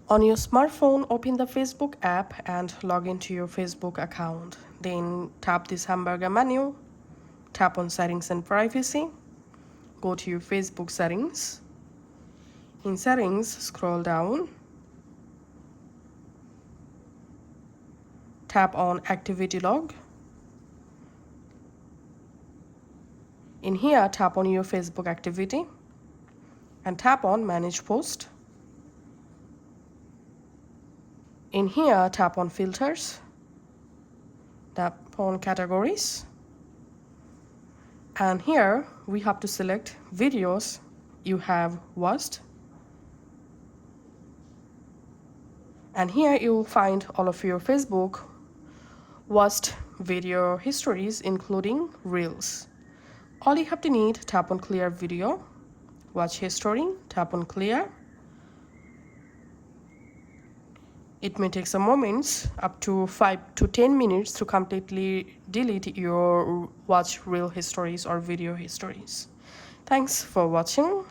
On your smartphone, open the Facebook app and log into your Facebook account. Then tap this hamburger menu, tap on Settings and Privacy, go to your Facebook settings. In Settings, scroll down, tap on Activity Log. In here, tap on your Facebook activity and tap on Manage Post. In here, tap on Filters, tap on Categories, and here we have to select videos you have watched, and here you will find all of your Facebook watched video histories, including Reels. All you have to need, tap on Clear Video, Watch History, tap on Clear. It may take some moments, up to 5 to 10 minutes, to completely delete your watch reel histories or video histories. Thanks for watching.